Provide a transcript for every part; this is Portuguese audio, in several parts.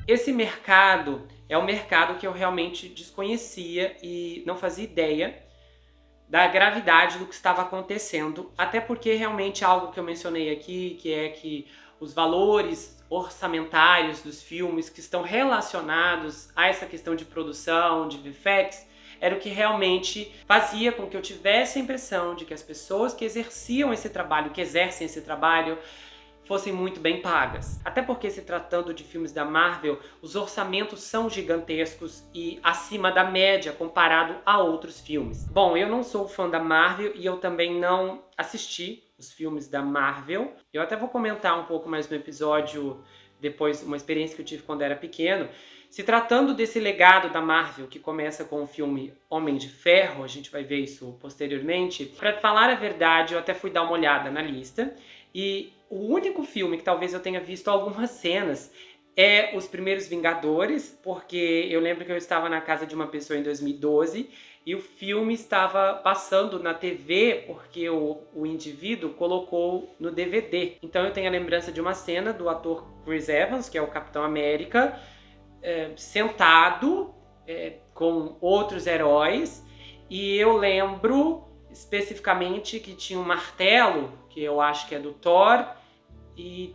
Esse mercado é um mercado que eu realmente desconhecia e não fazia ideia da gravidade do que estava acontecendo, até porque realmente algo que eu mencionei aqui, que é que os valores orçamentários dos filmes que estão relacionados a essa questão de produção, de VFX, era o que realmente fazia com que eu tivesse a impressão de que as pessoas que exerciam esse trabalho, que exercem esse trabalho, fossem muito bem pagas. Até porque, se tratando de filmes da Marvel, os orçamentos são gigantescos e acima da média comparado a outros filmes. Bom, eu não sou fã da Marvel e eu também não assisti os filmes da Marvel. Eu até vou comentar um pouco mais no episódio depois, uma experiência que eu tive quando era pequeno. Se tratando desse legado da Marvel, que começa com o filme Homem de Ferro, a gente vai ver isso posteriormente. Para falar a verdade, eu até fui dar uma olhada na lista e o único filme que talvez eu tenha visto algumas cenas é Os Primeiros Vingadores, porque eu lembro que eu estava na casa de uma pessoa em 2012 e o filme estava passando na TV porque o indivíduo colocou no DVD. Então eu tenho a lembrança de uma cena do ator Chris Evans, que é o Capitão América, sentado com outros heróis, e eu lembro especificamente que tinha um martelo, que eu acho que é do Thor, e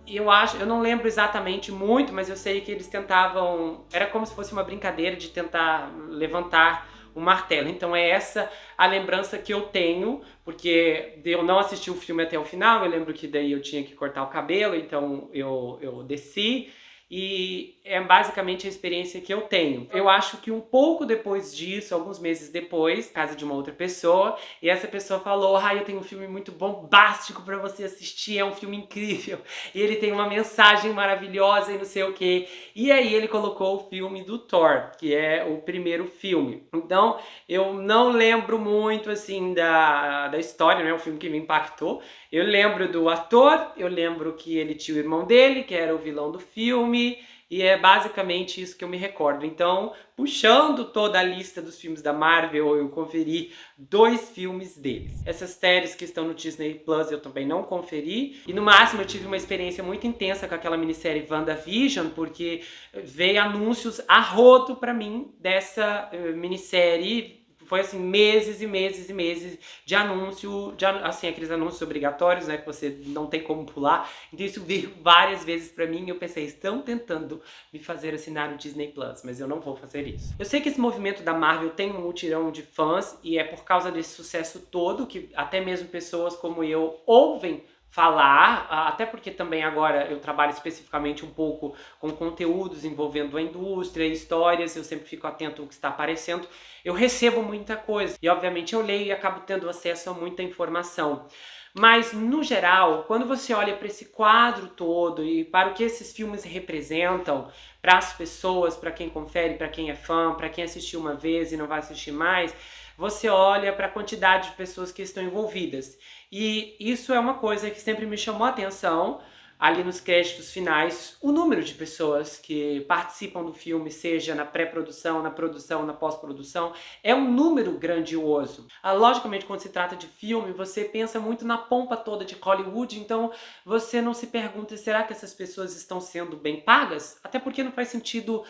eu não lembro exatamente muito, mas eu sei que eles tentavam, era como se fosse uma brincadeira de tentar levantar o martelo. Então é essa a lembrança que eu tenho, porque eu não assisti o filme até o final. Eu lembro que daí eu tinha que cortar o cabelo, então eu desci. E é basicamente a experiência que eu tenho. Eu acho que um pouco depois disso, alguns meses depois, casa de uma outra pessoa, e essa pessoa falou: eu tenho um filme muito bombástico pra você assistir, é um filme incrível, e ele tem uma mensagem maravilhosa e não sei o que. E aí ele colocou o filme do Thor, que é o primeiro filme. Então eu não lembro muito assim da história, não é um filme que me impactou. Eu lembro do ator, eu lembro que ele tinha o irmão dele, que era o vilão do filme, e é basicamente isso que eu me recordo. Então, puxando toda a lista dos filmes da Marvel, eu conferi 2 filmes deles. Essas séries que estão no Disney Plus eu também não conferi, e no máximo eu tive uma experiência muito intensa com aquela minissérie WandaVision, porque veio anúncios a rodo pra mim dessa minissérie. Foi assim, meses e meses e meses de anúncio, assim, aqueles anúncios obrigatórios, né, que você não tem como pular. Então isso veio várias vezes pra mim e eu pensei: estão tentando me fazer assinar o Disney Plus, mas eu não vou fazer isso. Eu sei que esse movimento da Marvel tem um mutirão de fãs e é por causa desse sucesso todo que até mesmo pessoas como eu ouvem falar, até porque também agora eu trabalho especificamente um pouco com conteúdos envolvendo a indústria, histórias, eu sempre fico atento ao que está aparecendo, eu recebo muita coisa e obviamente eu leio e acabo tendo acesso a muita informação. Mas, no geral, quando você olha para esse quadro todo e para o que esses filmes representam para as pessoas, para quem confere, para quem é fã, para quem assistiu uma vez e não vai assistir mais, você olha para a quantidade de pessoas que estão envolvidas. E isso é uma coisa que sempre me chamou a atenção, ali nos créditos finais, o número de pessoas que participam do filme, seja na pré-produção, na produção, na pós-produção, é um número grandioso. Logicamente, quando se trata de filme, você pensa muito na pompa toda de Hollywood, então você não se pergunta: será que essas pessoas estão sendo bem pagas? Até porque não faz sentido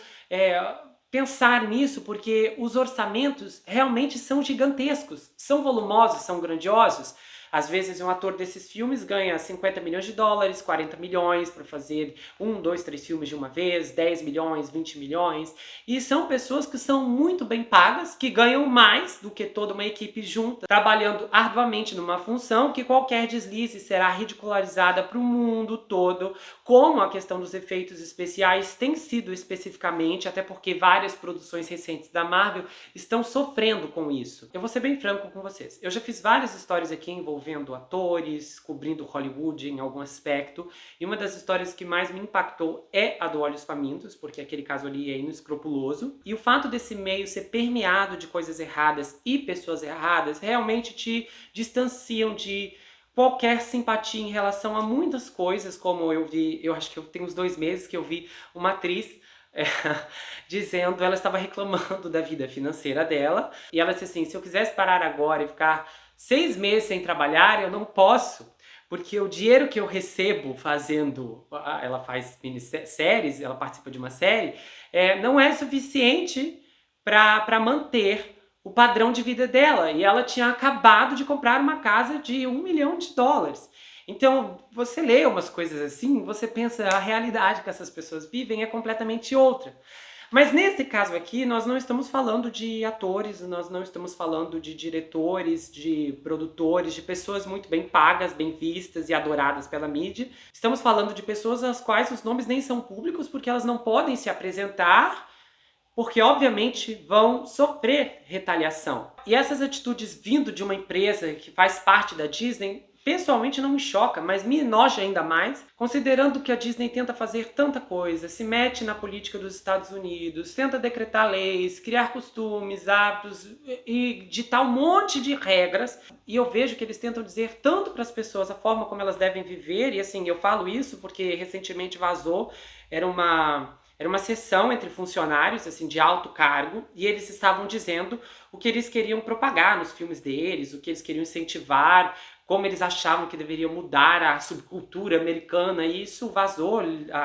pensar nisso, porque os orçamentos realmente são gigantescos, são volumosos, são grandiosos. Às vezes um ator desses filmes ganha 50 milhões de dólares, 40 milhões para fazer 1, 2, 3 filmes de uma vez, 10 milhões, 20 milhões. E são pessoas que são muito bem pagas, que ganham mais do que toda uma equipe junta, trabalhando arduamente numa função que qualquer deslize será ridicularizada para o mundo todo, como a questão dos efeitos especiais tem sido especificamente, até porque várias produções recentes da Marvel estão sofrendo com isso. Eu vou ser bem franco com vocês. Eu já fiz várias histórias aqui envolvendo atores, cobrindo Hollywood em algum aspecto, e uma das histórias que mais me impactou é a do Olhos Famintos, porque aquele caso ali é inescrupuloso, e o fato desse meio ser permeado de coisas erradas e pessoas erradas realmente te distanciam de qualquer simpatia em relação a muitas coisas, como eu acho que eu tenho uns 2 meses que eu vi uma atriz dizendo, ela estava reclamando da vida financeira dela, e ela disse assim: se eu quisesse parar agora e ficar 6 meses sem trabalhar, eu não posso, porque o dinheiro que eu recebo fazendo, ela faz minisséries, ela participa de uma série, não é suficiente para manter o padrão de vida dela. E ela tinha acabado de comprar uma casa de US$ 1 milhão. Então, você lê umas coisas assim, você pensa, a realidade que essas pessoas vivem é completamente outra. Mas nesse caso aqui, nós não estamos falando de atores, nós não estamos falando de diretores, de produtores, de pessoas muito bem pagas, bem vistas e adoradas pela mídia. Estamos falando de pessoas às quais os nomes nem são públicos, porque elas não podem se apresentar, porque obviamente vão sofrer retaliação. E essas atitudes vindo de uma empresa que faz parte da Disney, pessoalmente não me choca, mas me enoja ainda mais, considerando que a Disney tenta fazer tanta coisa, se mete na política dos Estados Unidos, tenta decretar leis, criar costumes, hábitos e ditar um monte de regras. E eu vejo que eles tentam dizer tanto para as pessoas a forma como elas devem viver, e assim, eu falo isso porque recentemente vazou, era uma sessão entre funcionários assim, de alto cargo, e eles estavam dizendo o que eles queriam propagar nos filmes deles, o que eles queriam incentivar, como eles achavam que deveriam mudar a subcultura americana, e isso vazou,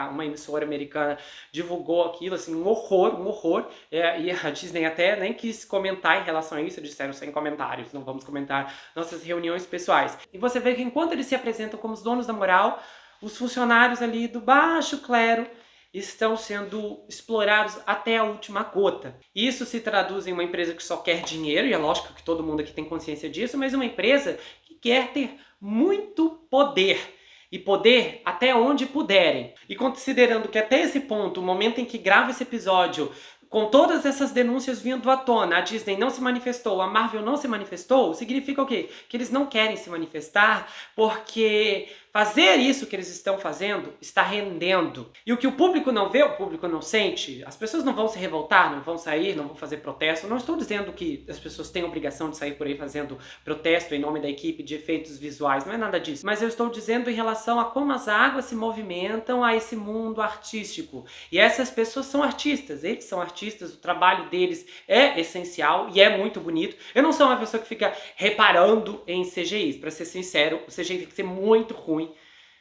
uma emissora americana divulgou aquilo, assim, um horror, e a Disney até nem quis comentar em relação a isso, disseram sem comentários, não vamos comentar nossas reuniões pessoais. E você vê que enquanto eles se apresentam como os donos da moral, os funcionários ali do baixo clero estão sendo explorados até a última gota. Isso se traduz em uma empresa que só quer dinheiro, e é lógico que todo mundo aqui tem consciência disso, mas uma empresa que quer ter muito poder. E poder até onde puderem. E considerando que até esse ponto, o momento em que grava esse episódio, com todas essas denúncias vindo à tona, a Disney não se manifestou, a Marvel não se manifestou, significa o quê? Que eles não querem se manifestar porque fazer isso que eles estão fazendo está rendendo. E o que o público não vê, o público não sente, as pessoas não vão se revoltar, não vão sair, não vão fazer protesto. Não estou dizendo que as pessoas têm obrigação de sair por aí fazendo protesto em nome da equipe de efeitos visuais, não é nada disso. Mas eu estou dizendo em relação a como as águas se movimentam a esse mundo artístico. E essas pessoas são artistas, eles são artistas, o trabalho deles é essencial e é muito bonito. Eu não sou uma pessoa que fica reparando em CGIs, para ser sincero, o CGI tem que ser muito ruim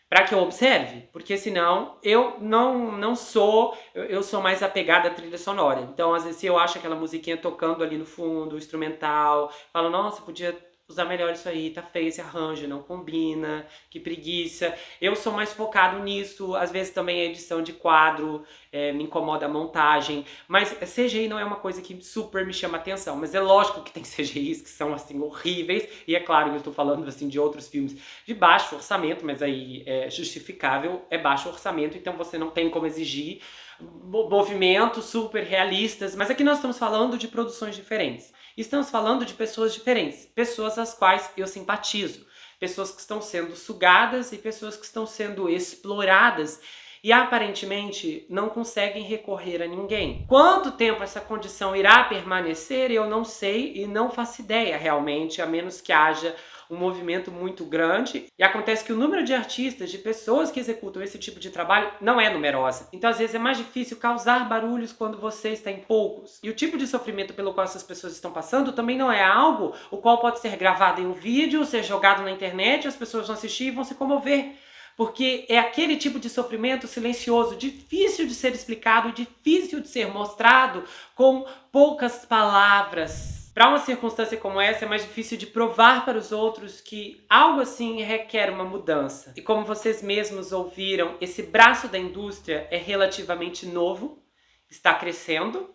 para que eu observe, porque senão eu não sou, eu sou mais apegada à trilha sonora. Então, às vezes, se eu acho aquela musiquinha tocando ali no fundo, o instrumental, falo, nossa, podia usar melhor isso aí, tá feio esse arranjo, não combina, que preguiça. Eu sou mais focado nisso, às vezes também a edição de quadro, me incomoda a montagem, mas CGI não é uma coisa que super me chama atenção, mas é lógico que tem CGIs que são assim horríveis, e é claro que eu estou falando assim de outros filmes de baixo orçamento, mas aí é justificável, é baixo orçamento, então você não tem como exigir movimentos super realistas, mas aqui nós estamos falando de produções diferentes. Estamos falando de pessoas diferentes, pessoas às quais eu simpatizo, pessoas que estão sendo sugadas e pessoas que estão sendo exploradas e aparentemente não conseguem recorrer a ninguém. Quanto tempo essa condição irá permanecer, eu não sei e não faço ideia realmente, a menos que haja um movimento muito grande. E acontece que o número de artistas, de pessoas que executam esse tipo de trabalho não é numerosa. Então, às vezes, é mais difícil causar barulhos quando você está em poucos. E o tipo de sofrimento pelo qual essas pessoas estão passando também não é algo o qual pode ser gravado em um vídeo, ser jogado na internet, as pessoas vão assistir e vão se comover. Porque é aquele tipo de sofrimento silencioso, difícil de ser explicado, difícil de ser mostrado com poucas palavras. Para uma circunstância como essa, é mais difícil de provar para os outros que algo assim requer uma mudança. E como vocês mesmos ouviram, esse braço da indústria é relativamente novo, está crescendo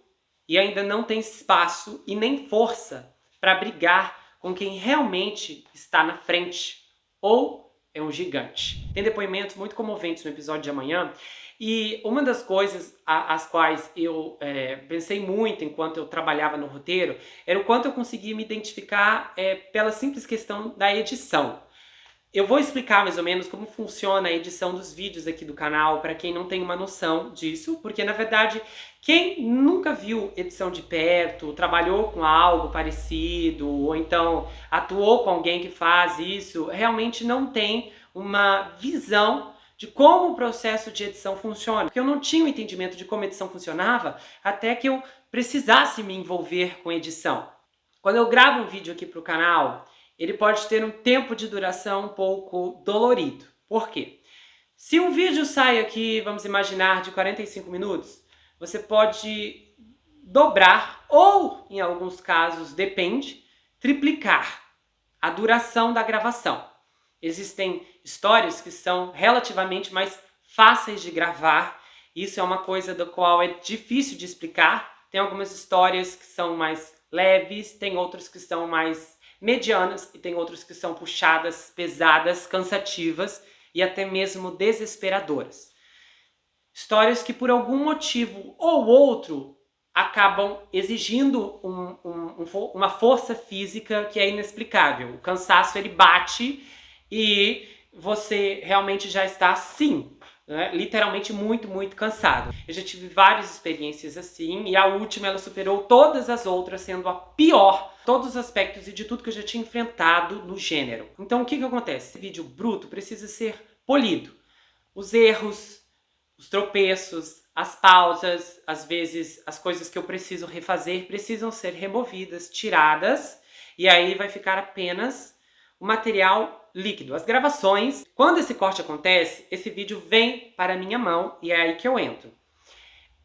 e ainda não tem espaço e nem força para brigar com quem realmente está na frente ou é um gigante. Tem depoimentos muito comoventes no episódio de amanhã. E uma das coisas às quais eu pensei muito enquanto eu trabalhava no roteiro era o quanto eu conseguia me identificar pela simples questão da edição. Eu vou explicar mais ou menos como funciona a edição dos vídeos aqui do canal para quem não tem uma noção disso, porque na verdade quem nunca viu edição de perto, trabalhou com algo parecido ou então atuou com alguém que faz isso, realmente não tem uma visão de como o processo de edição funciona. Porque eu não tinha o entendimento de como a edição funcionava até que eu precisasse me envolver com edição. Quando eu gravo um vídeo aqui para o canal ele pode ter um tempo de duração um pouco dolorido. Por quê? Se um vídeo sai aqui, vamos imaginar, de 45 minutos, você pode dobrar ou, em alguns casos, depende, triplicar a duração da gravação. Existem histórias que são relativamente mais fáceis de gravar. Isso é uma coisa da qual é difícil de explicar. Tem algumas histórias que são mais leves, tem outras que são mais medianas e tem outras que são puxadas, pesadas, cansativas e até mesmo desesperadoras. Histórias que por algum motivo ou outro acabam exigindo uma força física que é inexplicável. O cansaço ele bate e você realmente já está assim, né? Literalmente muito, muito cansado. Eu já tive várias experiências assim e a última ela superou todas as outras, sendo a pior, todos os aspectos e de tudo que eu já tinha enfrentado no gênero. Então o que acontece? Esse vídeo bruto precisa ser polido. Os erros, os tropeços, as pausas, às vezes as coisas que eu preciso refazer precisam ser removidas, tiradas, e aí vai ficar apenas o material líquido. As gravações, quando esse corte acontece, esse vídeo vem para a minha mão e é aí que eu entro.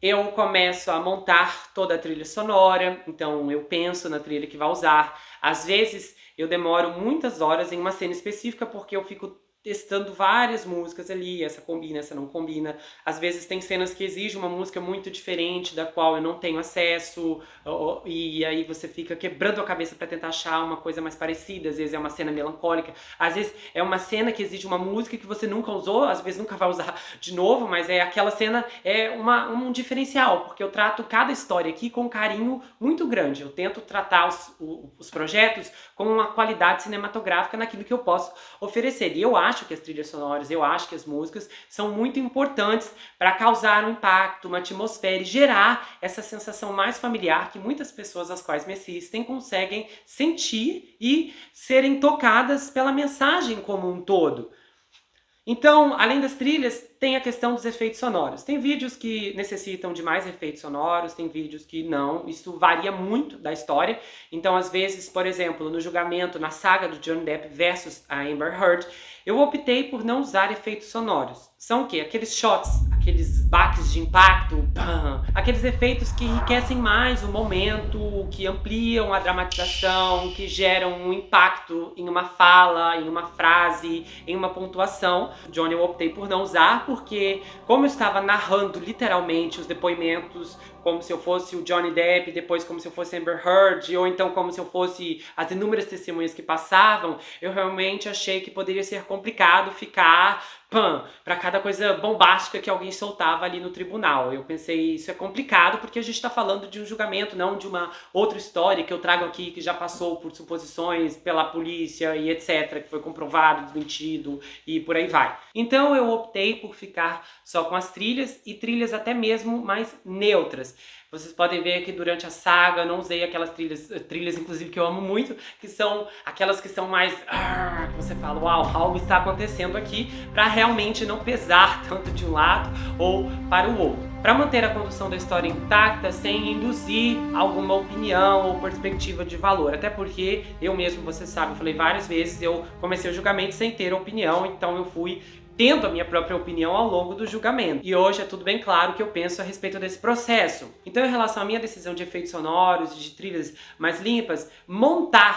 Eu começo a montar toda a trilha sonora, então eu penso na trilha que vai usar. Às vezes eu demoro muitas horas em uma cena específica porque eu fico testando várias músicas ali, essa combina, essa não combina. Às vezes tem cenas que exigem uma música muito diferente, da qual eu não tenho acesso, e aí você fica quebrando a cabeça para tentar achar uma coisa mais parecida. Às vezes é uma cena melancólica, às vezes é uma cena que exige uma música que você nunca usou, às vezes nunca vai usar de novo, mas aquela cena é um diferencial, porque eu trato cada história aqui com um carinho muito grande. Eu tento tratar os projetos com uma qualidade cinematográfica naquilo que eu posso oferecer. E eu acho que as trilhas sonoras, eu acho que as músicas são muito importantes para causar um impacto, uma atmosfera e gerar essa sensação mais familiar que muitas pessoas às quais me assistem conseguem sentir e serem tocadas pela mensagem como um todo. Então, além das trilhas, tem a questão dos efeitos sonoros. Tem vídeos que necessitam de mais efeitos sonoros, tem vídeos que não. Isso varia muito da história. Então, às vezes, por exemplo, no julgamento, na saga do Johnny Depp versus a Amber Heard, eu optei por não usar efeitos sonoros. São o quê? Aqueles shots, aqueles baques de impacto, bam, aqueles efeitos que enriquecem mais o momento, que ampliam a dramatização, que geram um impacto em uma fala, em uma frase, em uma pontuação. Johnny eu optei por não usar, porque como eu estava narrando literalmente os depoimentos, como se eu fosse o Johnny Depp, depois como se eu fosse Amber Heard, ou então como se eu fosse as inúmeras testemunhas que passavam, eu realmente achei que poderia ser complicado ficar para cada coisa bombástica que alguém soltava ali no tribunal. Eu pensei, isso é complicado porque a gente está falando de um julgamento, não de uma outra história que eu trago aqui que já passou por suposições pela polícia e etc, que foi comprovado, desmentido e por aí vai. Então eu optei por ficar só com as trilhas e trilhas até mesmo mais neutras. Vocês podem ver que durante a saga eu não usei aquelas trilhas inclusive que eu amo muito, que são aquelas que são mais... que você fala, uau, algo está acontecendo aqui, para realmente não pesar tanto de um lado ou para o outro. Para manter a condução da história intacta sem induzir alguma opinião ou perspectiva de valor. Até porque eu mesmo, você sabe, eu falei várias vezes, eu comecei o julgamento sem ter opinião, então eu fui tendo a minha própria opinião ao longo do julgamento. E hoje é tudo bem claro o que eu penso a respeito desse processo. Então, em relação à minha decisão de efeitos sonoros, de trilhas mais limpas,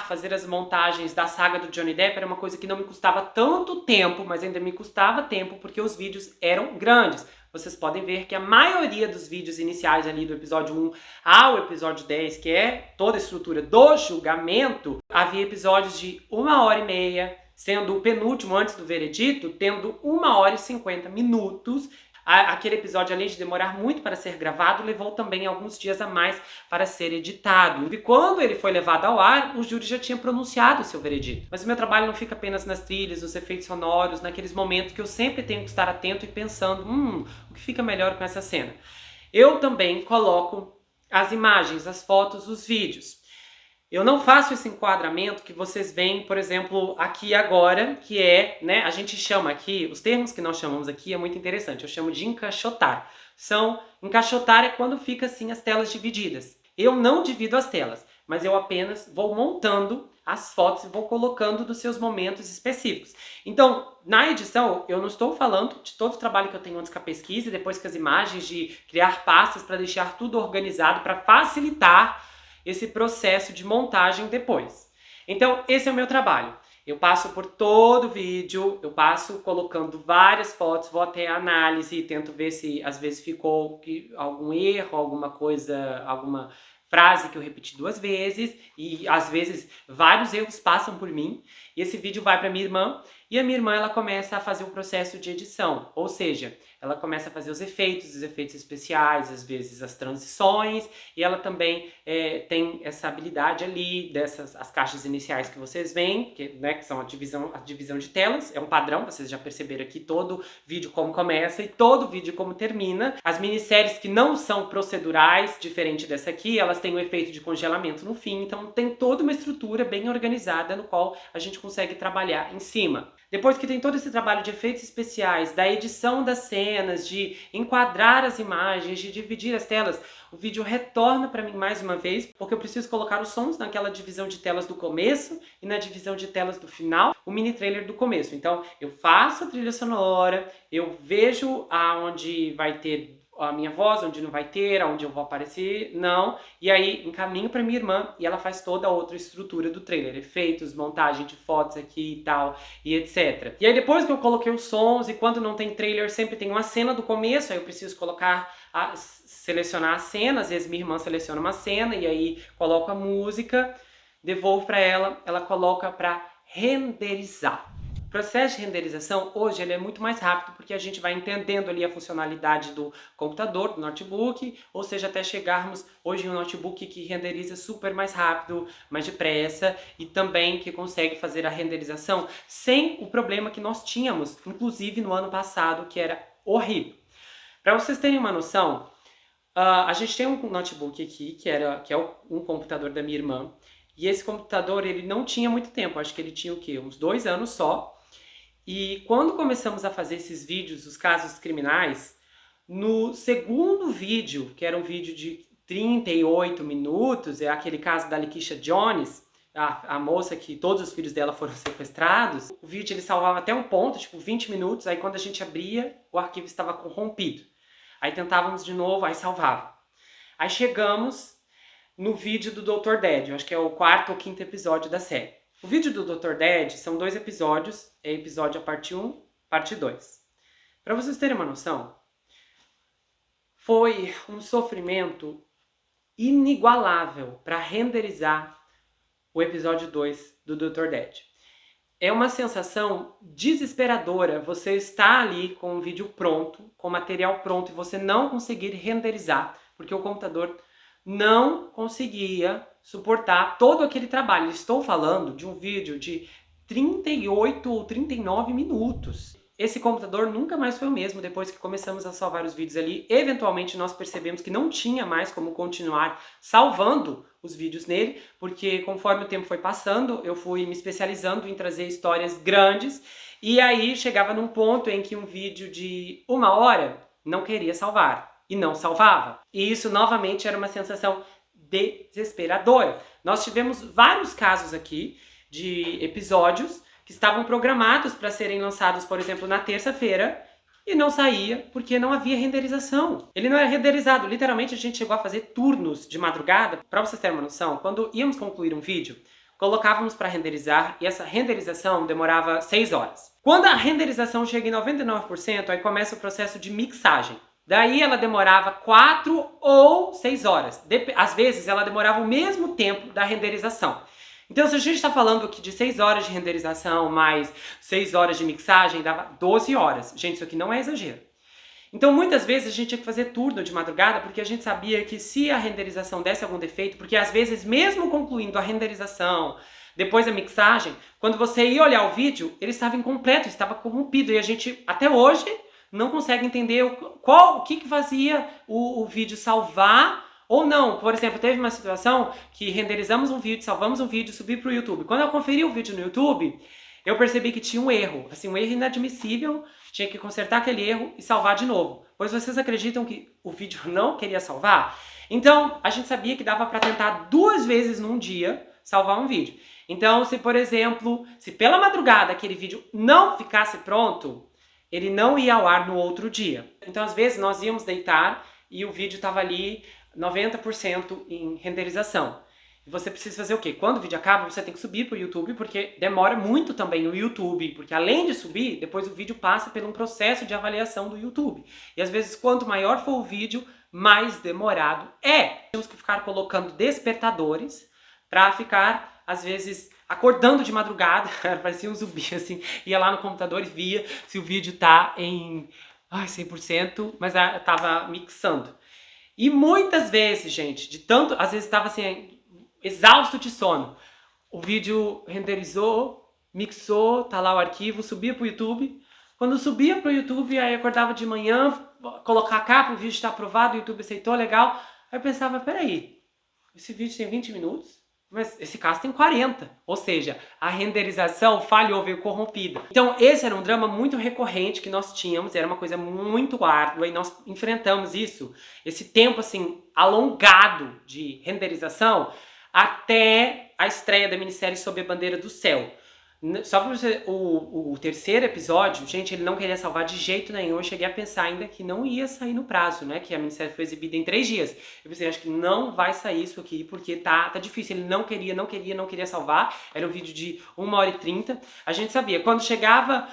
fazer as montagens da saga do Johnny Depp era uma coisa que não me custava tanto tempo, mas ainda me custava tempo porque os vídeos eram grandes. Vocês podem ver que a maioria dos vídeos iniciais ali do episódio 1 ao episódio 10, que é toda a estrutura do julgamento, havia episódios de 1h30, sendo o penúltimo antes do veredito, tendo 1h50 minutos. Aquele episódio, além de demorar muito para ser gravado, levou também alguns dias a mais para ser editado. E quando ele foi levado ao ar, o júri já tinha pronunciado o seu veredito. Mas o meu trabalho não fica apenas nas trilhas, nos efeitos sonoros, naqueles momentos que eu sempre tenho que estar atento e pensando, o que fica melhor com essa cena? Eu também coloco as imagens, as fotos, os vídeos. Eu não faço esse enquadramento que vocês veem, por exemplo, aqui agora, que é, a gente chama aqui, os termos que nós chamamos aqui é muito interessante, eu chamo de encaixotar. Encaixotar é quando fica assim as telas divididas. Eu não divido as telas, mas eu apenas vou montando as fotos e vou colocando nos seus momentos específicos. Então, na edição, eu não estou falando de todo o trabalho que eu tenho antes com a pesquisa e depois com as imagens, de criar pastas para deixar tudo organizado, para facilitar esse processo de montagem depois. Então, esse é o meu trabalho. Eu passo por todo o vídeo, eu passo colocando várias fotos, vou até a análise, tento ver se às vezes ficou algum erro, alguma coisa, alguma frase que eu repeti 2 vezes, e às vezes vários erros passam por mim, e esse vídeo vai para minha irmã, e a minha irmã ela começa a fazer o processo de edição, ou seja, ela começa a fazer os efeitos especiais, às vezes as transições, e ela também tem essa habilidade ali, as caixas iniciais que vocês veem, que são a divisão de telas, é um padrão, vocês já perceberam aqui todo vídeo como começa e todo vídeo como termina. As minisséries que não são procedurais, diferente dessa aqui, elas têm o efeito de congelamento no fim, então tem toda uma estrutura bem organizada no qual a gente consegue trabalhar em cima. Depois que tem todo esse trabalho de efeitos especiais, da edição das cenas, de enquadrar as imagens, de dividir as telas, o vídeo retorna para mim mais uma vez, porque eu preciso colocar os sons naquela divisão de telas do começo e na divisão de telas do final, o mini trailer do começo. Então eu faço a trilha sonora, eu vejo aonde vai ter a minha voz, onde não vai ter, onde eu vou aparecer, não. E aí encaminho para minha irmã e ela faz toda a outra estrutura do trailer, efeitos, montagem de fotos aqui e tal, e etc. E aí depois que eu coloquei os sons, e quando não tem trailer sempre tem uma cena do começo, aí eu preciso selecionar as cenas, às vezes minha irmã seleciona uma cena e aí coloco a música, devolvo para ela, ela coloca para renderizar. O processo de renderização hoje ele é muito mais rápido porque a gente vai entendendo ali a funcionalidade do computador, do notebook, ou seja, até chegarmos hoje em um notebook que renderiza super mais rápido, mais depressa e também que consegue fazer a renderização sem o problema que nós tínhamos, inclusive no ano passado, que era horrível. Para vocês terem uma noção, a gente tem um notebook aqui, que é um computador da minha irmã, e esse computador ele não tinha muito tempo, acho que ele tinha o quê? Uns 2 anos só. E quando começamos a fazer esses vídeos, os casos criminais, no segundo vídeo, que era um vídeo de 38 minutos, é aquele caso da Lakeisha Jones, a moça que todos os filhos dela foram sequestrados, o vídeo ele salvava até um ponto, tipo 20 minutos, aí quando a gente abria, o arquivo estava corrompido. Aí tentávamos de novo, aí salvava. Aí chegamos no vídeo do Dr. Dead, eu acho que é o 4º ou 5º episódio da série. O vídeo do Dr. Dead são 2 episódios, é episódio a parte 1, parte 2. Para vocês terem uma noção, foi um sofrimento inigualável para renderizar o episódio 2 do Dr. Dead. É uma sensação desesperadora você estar ali com o vídeo pronto, com o material pronto e você não conseguir renderizar, porque o computador não conseguia suportar todo aquele trabalho. Estou falando de um vídeo de 38 ou 39 minutos. Esse computador nunca mais foi o mesmo depois que começamos a salvar os vídeos ali. Eventualmente nós percebemos que não tinha mais como continuar salvando os vídeos nele, porque conforme o tempo foi passando, eu fui me especializando em trazer histórias grandes, e aí chegava num ponto em que um vídeo de 1 hora não queria salvar. E não salvava. E isso novamente era uma sensação desesperadora. Nós tivemos vários casos aqui de episódios que estavam programados para serem lançados, por exemplo, na terça-feira e não saía porque não havia renderização. Ele não era renderizado. Literalmente a gente chegou a fazer turnos de madrugada. Para vocês terem uma noção, quando íamos concluir um vídeo, colocávamos para renderizar e essa renderização demorava 6 horas. Quando a renderização chega em 99%, aí começa o processo de mixagem. Daí ela demorava 4 ou 6 horas. Às vezes ela demorava o mesmo tempo da renderização. Então se a gente está falando aqui de 6 horas de renderização mais 6 horas de mixagem, dava 12 horas. Gente, isso aqui não é exagero. Então muitas vezes a gente tinha que fazer turno de madrugada porque a gente sabia que se a renderização desse algum defeito, porque às vezes mesmo concluindo a renderização, depois da mixagem, quando você ia olhar o vídeo, ele estava incompleto, estava corrompido e a gente até hoje não consegue entender o que fazia o vídeo salvar ou não. Por exemplo, teve uma situação que renderizamos um vídeo, salvamos um vídeo, subi para o YouTube. Quando eu conferi o vídeo no YouTube, eu percebi que tinha um erro, assim, um erro inadmissível, tinha que consertar aquele erro e salvar de novo. Pois vocês acreditam que o vídeo não queria salvar? Então, a gente sabia que dava para tentar 2 vezes num dia salvar um vídeo. Então, se por exemplo, se pela madrugada aquele vídeo não ficasse pronto, ele não ia ao ar no outro dia. Então, às vezes, nós íamos deitar e o vídeo estava ali 90% em renderização. E você precisa fazer o quê? Quando o vídeo acaba, você tem que subir para o YouTube, porque demora muito também o YouTube. Porque além de subir, depois o vídeo passa por um processo de avaliação do YouTube. E às vezes, quanto maior for o vídeo, mais demorado é. Temos que ficar colocando despertadores para ficar, às vezes, acordando de madrugada, parecia um zumbi, assim, ia lá no computador e via se o vídeo tá em 100%, mas tava mixando. E muitas vezes, gente, de tanto, às vezes tava assim, exausto de sono. O vídeo renderizou, mixou, tá lá o arquivo, subia pro YouTube. Quando subia pro YouTube, aí acordava de manhã, colocar a capa, o vídeo está aprovado, o YouTube aceitou, legal. Aí eu pensava, peraí, esse vídeo tem 20 minutos? Mas esse caso tem 40, ou seja, a renderização falhou, veio corrompida. Então esse era um drama muito recorrente que nós tínhamos, era uma coisa muito árdua e nós enfrentamos isso, esse tempo assim alongado de renderização até a estreia da minissérie Sob a Bandeira do Céu. Só pra você, o terceiro episódio, gente, ele não queria salvar de jeito nenhum. Eu cheguei a pensar ainda que não ia sair no prazo, né? Que a minissérie foi exibida em 3 dias. Eu pensei, acho que não vai sair isso aqui, porque tá difícil. Ele não queria salvar. Era um vídeo de 1h30. A gente sabia, quando chegava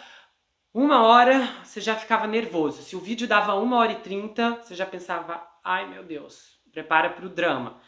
1h, você já ficava nervoso. Se o vídeo dava 1h30, você já pensava, ai meu Deus, prepara pro drama.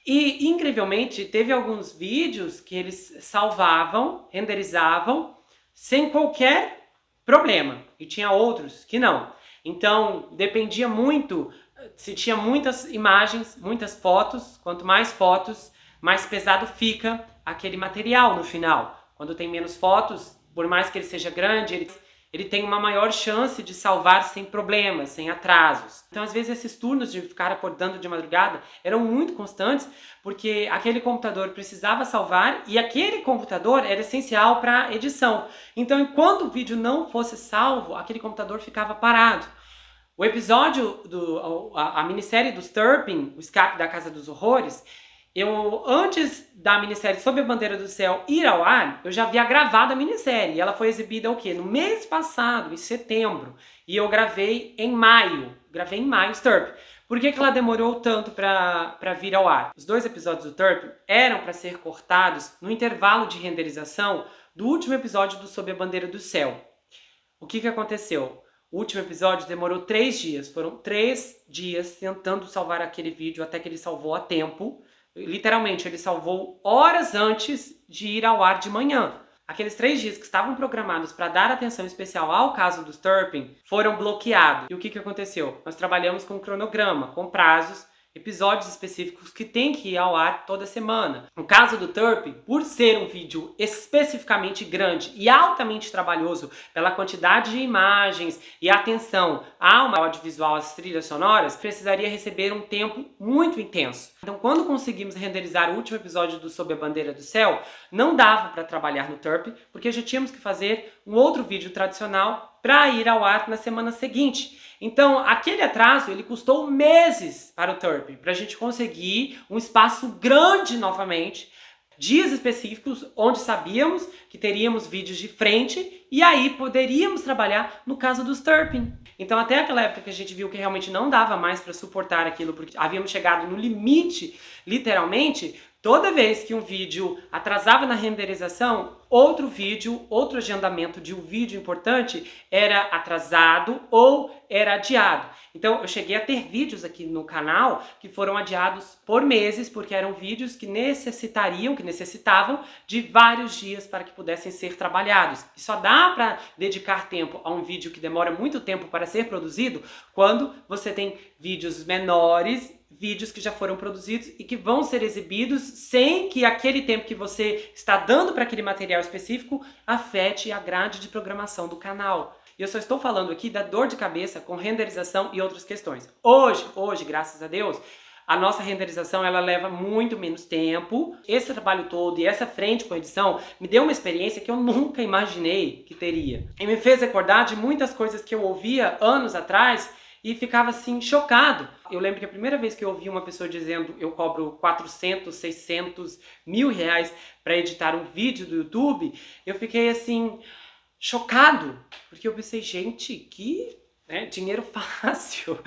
E, incrivelmente, teve alguns vídeos que eles salvavam, renderizavam, sem qualquer problema. E tinha outros que não. Então, dependia muito, se tinha muitas imagens, muitas fotos, quanto mais fotos, mais pesado fica aquele material no final. Quando tem menos fotos, por mais que ele seja grande, ele tem uma maior chance de salvar sem problemas, sem atrasos. Então, às vezes, esses turnos de ficar acordando de madrugada eram muito constantes, porque aquele computador precisava salvar e aquele computador era essencial para a edição. Então, enquanto o vídeo não fosse salvo, aquele computador ficava parado. O episódio, a minissérie dos Turpin, O Escape da Casa dos Horrores, antes da minissérie Sob a Bandeira do Céu ir ao ar, eu já havia gravado a minissérie. E ela foi exibida o quê? No mês passado, em setembro. E eu gravei em maio. Os Turpin. Por que ela demorou tanto para vir ao ar? Os 2 episódios do Turpin eram para ser cortados no intervalo de renderização do último episódio do Sob a Bandeira do Céu. O que aconteceu? O último episódio demorou 3 dias. Foram 3 dias tentando salvar aquele vídeo até que ele salvou a tempo. Literalmente, ele salvou horas antes de ir ao ar de manhã. Aqueles 3 dias que estavam programados para dar atenção especial ao caso dos Turpin foram bloqueados. E o que aconteceu? Nós trabalhamos com um cronograma, com prazos, episódios específicos que tem que ir ao ar toda semana. No caso do Turpin, por ser um vídeo especificamente grande e altamente trabalhoso pela quantidade de imagens e atenção ao audiovisual, às trilhas sonoras, precisaria receber um tempo muito intenso. Então, quando conseguimos renderizar o último episódio do Sob a Bandeira do Céu, não dava para trabalhar no Turpin, porque já tínhamos que fazer um outro vídeo tradicional para ir ao ar na semana seguinte. Então, aquele atraso, ele custou meses para o Turpin, para a gente conseguir um espaço grande novamente, dias específicos onde sabíamos que teríamos vídeos de frente e aí poderíamos trabalhar no caso dos Turpin. Então, até aquela época que a gente viu que realmente não dava mais para suportar aquilo, porque havíamos chegado no limite, literalmente, toda vez que um vídeo atrasava na renderização, outro vídeo, outro agendamento de um vídeo importante era atrasado ou era adiado. Então eu cheguei a ter vídeos aqui no canal que foram adiados por meses, porque eram vídeos que necessitavam de vários dias para que pudessem ser trabalhados. E só dá para dedicar tempo a um vídeo que demora muito tempo para ser produzido quando você tem vídeos menores, vídeos que já foram produzidos e que vão ser exibidos sem que aquele tempo que você está dando para aquele material específico afete a grade de programação do canal. E eu só estou falando aqui da dor de cabeça com renderização e outras questões. Hoje, graças a Deus, a nossa renderização ela leva muito menos tempo. Esse trabalho todo e essa frente com edição me deu uma experiência que eu nunca imaginei que teria. E me fez recordar de muitas coisas que eu ouvia anos atrás e ficava assim, chocado. Eu lembro que a primeira vez que eu ouvi uma pessoa dizendo eu cobro 400, 600, R$ 1.000 para editar um vídeo do YouTube, eu fiquei assim, chocado, porque eu pensei, gente, que dinheiro fácil.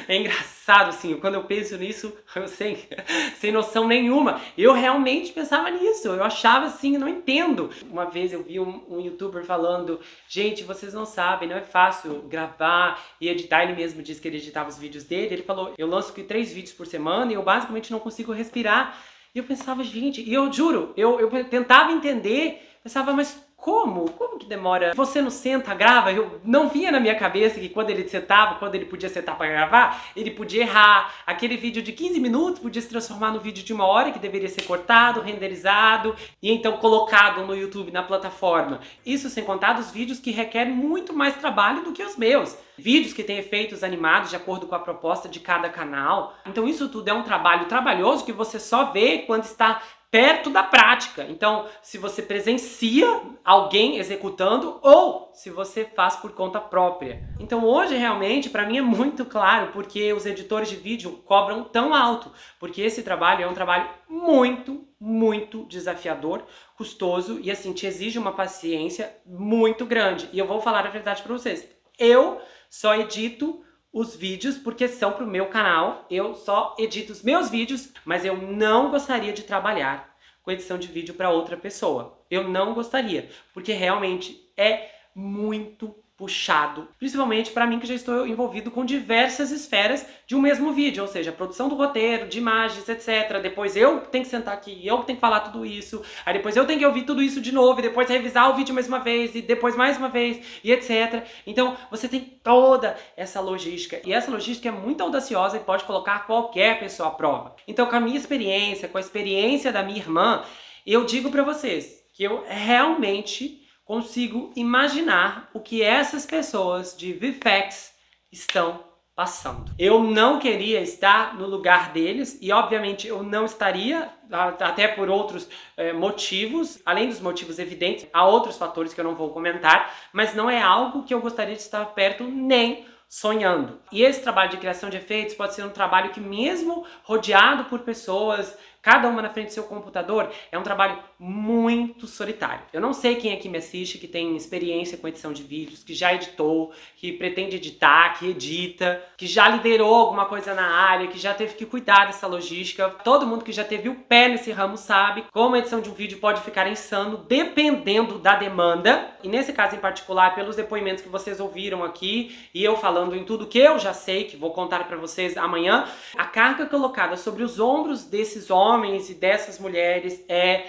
É engraçado, assim, quando eu penso nisso, eu sem noção nenhuma. Eu realmente pensava nisso, eu achava assim, não entendo. Uma vez eu vi um youtuber falando, gente, vocês não sabem, não é fácil gravar e editar. Ele mesmo disse que ele editava os vídeos dele. Ele falou, eu lanço 3 vídeos por semana e eu basicamente não consigo respirar. E eu pensava, gente, e eu juro, eu tentava entender, pensava, mas como? Como que demora? Você não senta, grava? Eu não vinha na minha cabeça que quando ele sentava, quando ele podia sentar para gravar, ele podia errar. Aquele vídeo de 15 minutos podia se transformar no vídeo de 1 hora, que deveria ser cortado, renderizado e então colocado no YouTube, na plataforma. Isso sem contar dos vídeos que requerem muito mais trabalho do que os meus. Vídeos que têm efeitos animados de acordo com a proposta de cada canal. Então isso tudo é um trabalho trabalhoso que você só vê quando está perto da prática. Então, se você presencia alguém executando ou se você faz por conta própria. Então, hoje, realmente, para mim é muito claro porque os editores de vídeo cobram tão alto. Porque esse trabalho é um trabalho muito, muito desafiador, custoso e, assim, te exige uma paciência muito grande. E eu vou falar a verdade para vocês. Eu só edito os vídeos porque são pro meu canal, eu só edito os meus vídeos, mas eu não gostaria de trabalhar com edição de vídeo para outra pessoa. Eu não gostaria, porque realmente é muito puxado, principalmente para mim que já estou envolvido com diversas esferas de um mesmo vídeo, ou seja, produção do roteiro, de imagens, etc. Depois eu tenho que sentar aqui, eu tenho que falar tudo isso, aí depois eu tenho que ouvir tudo isso de novo, e depois revisar o vídeo mais uma vez, e depois mais uma vez, e etc. Então você tem toda essa logística, e essa logística é muito audaciosa e pode colocar qualquer pessoa à prova. Então, com a minha experiência, com a experiência da minha irmã, eu digo para vocês que eu realmente consigo imaginar o que essas pessoas de VFX estão passando. Eu não queria estar no lugar deles e, obviamente, eu não estaria, até por outros motivos, além dos motivos evidentes, há outros fatores que eu não vou comentar, mas não é algo que eu gostaria de estar perto nem sonhando. E esse trabalho de criação de efeitos pode ser um trabalho que, mesmo rodeado por pessoas, cada uma na frente do seu computador, é um trabalho muito solitário. Eu não sei quem aqui me assiste, que tem experiência com edição de vídeos, que já editou, que pretende editar, que edita, que já liderou alguma coisa na área, que já teve que cuidar dessa logística. Todo mundo que já teve o pé nesse ramo sabe como a edição de um vídeo pode ficar insano, dependendo da demanda. E nesse caso em particular, pelos depoimentos que vocês ouviram aqui, e eu falando em tudo que eu já sei, que vou contar para vocês amanhã, a carga colocada sobre os ombros desses homens e dessas mulheres é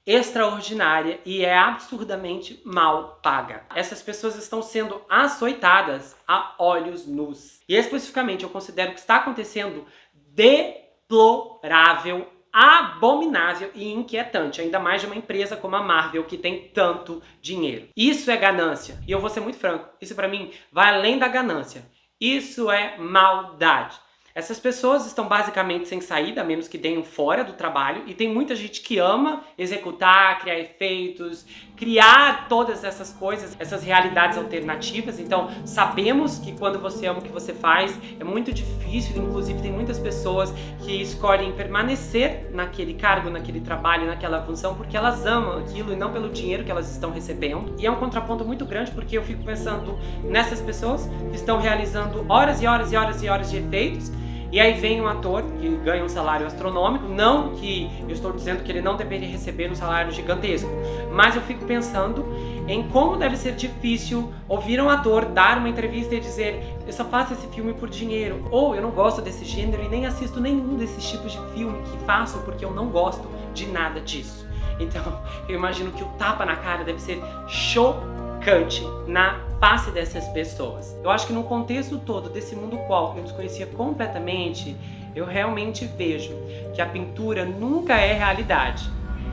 extraordinária e é absurdamente mal paga. Essas pessoas estão sendo açoitadas a olhos nus. E especificamente eu considero que está acontecendo deplorável, abominável e inquietante, ainda mais de uma empresa como a Marvel, que tem tanto dinheiro. Isso é ganância. E eu vou ser muito franco, isso pra mim vai além da ganância. Isso é maldade. Essas pessoas estão basicamente sem saída, a menos que tenham fora do trabalho, e tem muita gente que ama executar, criar efeitos, criar todas essas coisas, essas realidades alternativas. Então, sabemos que quando você ama o que você faz, é muito difícil, inclusive tem muitas pessoas que escolhem permanecer naquele cargo, naquele trabalho, naquela função, porque elas amam aquilo e não pelo dinheiro que elas estão recebendo. E é um contraponto muito grande, porque eu fico pensando nessas pessoas que estão realizando horas e horas e horas e horas de efeitos. E aí vem um ator que ganha um salário astronômico, não que eu estou dizendo que ele não deveria receber um salário gigantesco, mas eu fico pensando em como deve ser difícil ouvir um ator dar uma entrevista e dizer eu só faço esse filme por dinheiro, ou eu não gosto desse gênero e nem assisto nenhum desses tipos de filme que faço porque eu não gosto de nada disso. Então, eu imagino que o tapa na cara deve ser chocante na face dessas pessoas. Eu acho que no contexto todo desse mundo qual eu desconhecia completamente, eu realmente vejo que a pintura nunca é realidade.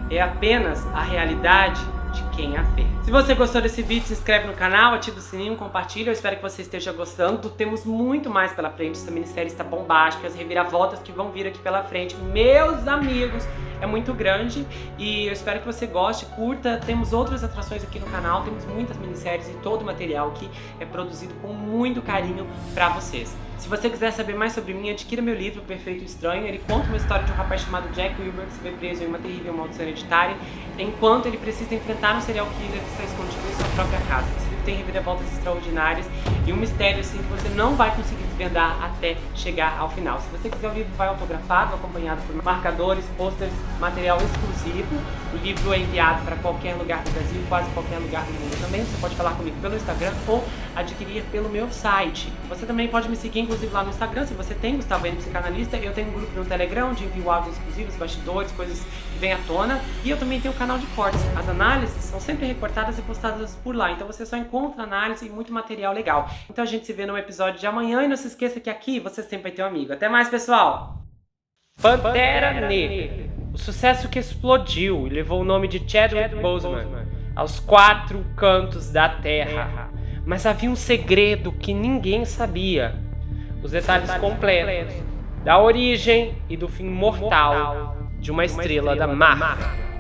É apenas a realidade de quem a vê. Se você gostou desse vídeo, se inscreve no canal, ativa o sininho, compartilha. Eu espero que você esteja gostando. Temos muito mais pela frente. Essa minissérie está bombástica. As reviravoltas que vão vir aqui pela frente, meus amigos, é muito grande. E eu espero que você goste, curta. Temos outras atrações aqui no canal. Temos muitas minisséries e todo o material que é produzido com muito carinho pra vocês. Se você quiser saber mais sobre mim, adquira meu livro Perfeito Estranho. Ele conta uma história de um rapaz chamado Jack Wilbur que se vê preso em uma terrível maldição hereditária, enquanto ele precisa enfrentar um serial killer que está escondido em sua própria casa. Esse livro tem reviravoltas extraordinárias e um mistério assim que você não vai conseguir desvendar até chegar ao final. Se você quiser, o livro vai autografado, acompanhado por marcadores, posters, material exclusivo. O livro é enviado para qualquer lugar do Brasil, quase qualquer lugar do mundo também. Você pode falar comigo pelo Instagram ou adquirir pelo meu site. Você também pode me seguir, inclusive, lá no Instagram. Se você tem Gustavo N, psicanalista, eu tenho um grupo no Telegram onde envio áudios exclusivos, bastidores, coisas que vêm à tona. E eu também tenho um canal de cortes. As análises são sempre recortadas e postadas por lá. Então você só encontra análise e muito material legal. Então a gente se vê no episódio de amanhã. E não se esqueça que aqui você sempre vai ter um amigo. Até mais, pessoal! Pantera Negra. O sucesso que explodiu e levou o nome de Chadwick Boseman aos 4 cantos da terra. Mas havia um segredo que ninguém sabia. Os detalhes completos da origem e do fim mortal de uma estrela da Marvel.